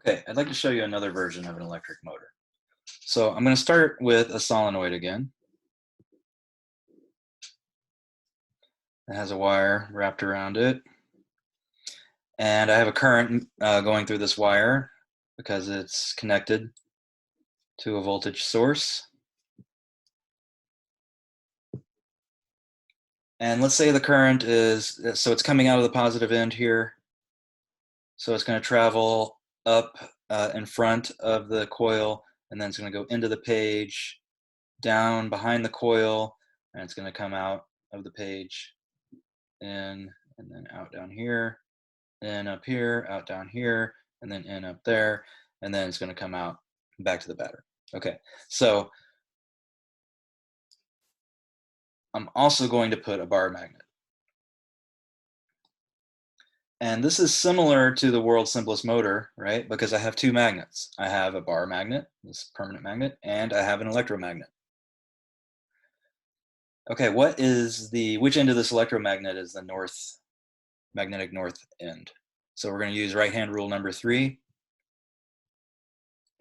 Okay, I'd like to show you another version of an electric motor. So I'm going to start with a solenoid again. It has a wire wrapped around it. And I have a current going through this wire because it's connected to a voltage source. And let's say the current is, so it's coming out of the positive end here. So it's going to travel up in front of the coil, and then it's going to go into the page, down behind the coil, and it's going to come out of the page, in, and then out down here, in up here, out down here, and then in up there, and then it's going to come out back to the battery. Okay, so I'm also going to put a bar magnet. And this is similar to the world's simplest motor, right? Because I have two magnets. I have a bar magnet, this permanent magnet, and I have an electromagnet. Okay, which end of this electromagnet is the magnetic north end? So we're going to use right-hand rule number 3.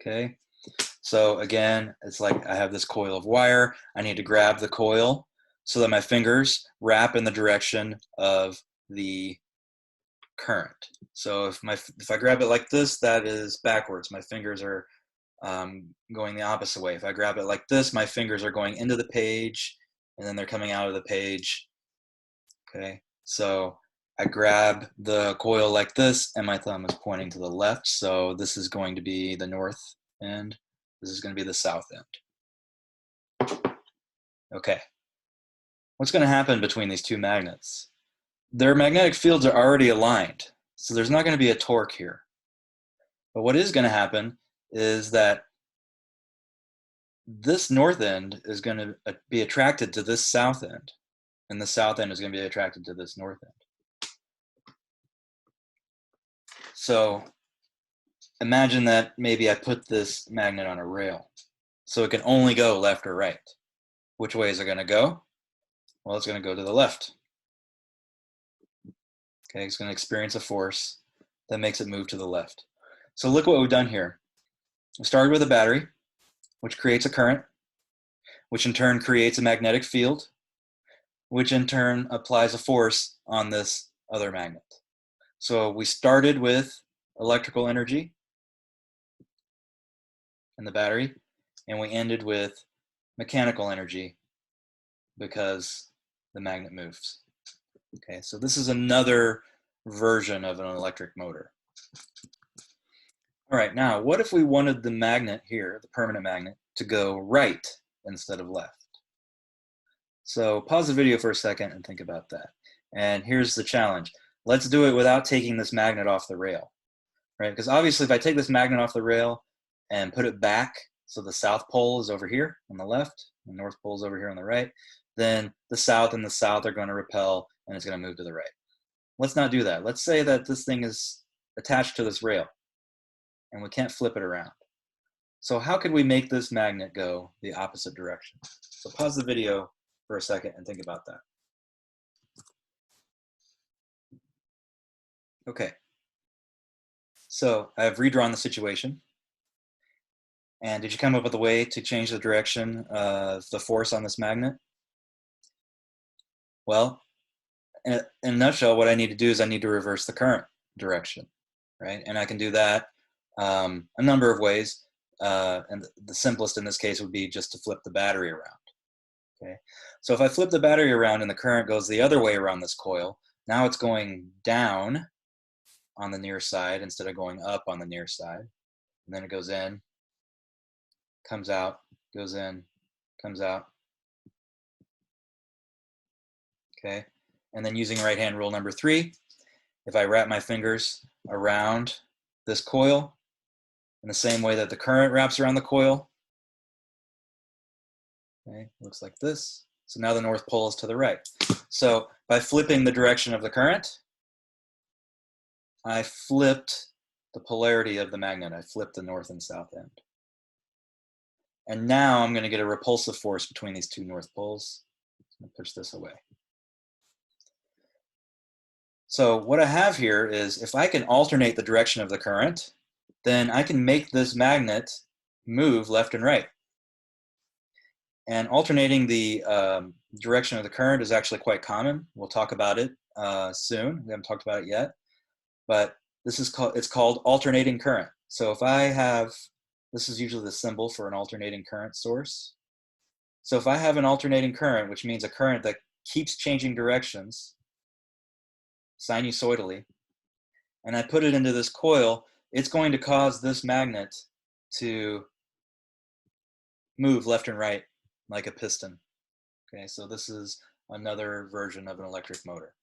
Okay, so again, it's like I have this coil of wire. I need to grab the coil so that my fingers wrap in the direction of the current. So if I grab it like this, that is backwards. My fingers are going the opposite way. If I grab it like this, my fingers are going into the page, and then they're coming out of the page. Okay, so I grab the coil like this, and my thumb is pointing to the left. So this is going to be the north end. This is going to be the south end. Okay, what's going to happen between these two magnets? Their magnetic fields are already aligned, so there's not going to be a torque here. But what is going to happen is that this north end is going to be attracted to this south end, and the south end is going to be attracted to this north end. So imagine that maybe I put this magnet on a rail, so it can only go left or right. Which way is it going to go? Well, it's going to go to the left. Okay, it's going to experience a force that makes it move to the left. So look what we've done here. We started with a battery, which creates a current, which in turn creates a magnetic field, which in turn applies a force on this other magnet. So we started with electrical energy in the battery, and we ended with mechanical energy because the magnet moves. Okay, so this is another version of an electric motor. All right, now what if we wanted the magnet here, the permanent magnet, to go right instead of left? So pause the video for a second and think about that. And here's the challenge. Let's do it without taking this magnet off the rail, right? Because obviously if I take this magnet off the rail and put it back, so the south pole is over here on the left, the north pole is over here on the right, then the south and the south are going to repel and it's going to move to the right. Let's not do that. Let's say that this thing is attached to this rail and we can't flip it around. So how could we make this magnet go the opposite direction? So pause the video for a second and think about that. Okay, so I've redrawn the situation. And did you come up with a way to change the direction of the force on this magnet? Well, in a nutshell, what I need to do is I need to reverse the current direction, right? And I can do that a number of ways. And the simplest in this case would be just to flip the battery around. Okay, so if I flip the battery around and the current goes the other way around this coil, now it's going down on the near side instead of going up on the near side. And then it goes in, comes out, goes in, comes out. Okay, and then using right-hand rule number 3, if I wrap my fingers around this coil in the same way that the current wraps around the coil, okay, looks like this. So now the north pole is to the right. So by flipping the direction of the current, I flipped the polarity of the magnet. I flipped the north and south end. And now I'm going to get a repulsive force between these two north poles. I'm going to push this away. So what I have here is if I can alternate the direction of the current, then I can make this magnet move left and right. And alternating the direction of the current is actually quite common. We'll talk about it soon. We haven't talked about it yet, but it's called alternating current. So if I have, this is usually the symbol for an alternating current source. So if I have an alternating current, which means a current that keeps changing directions sinusoidally, and I put it into this coil, it's going to cause this magnet to move left and right like a piston. Okay, so this is another version of an electric motor.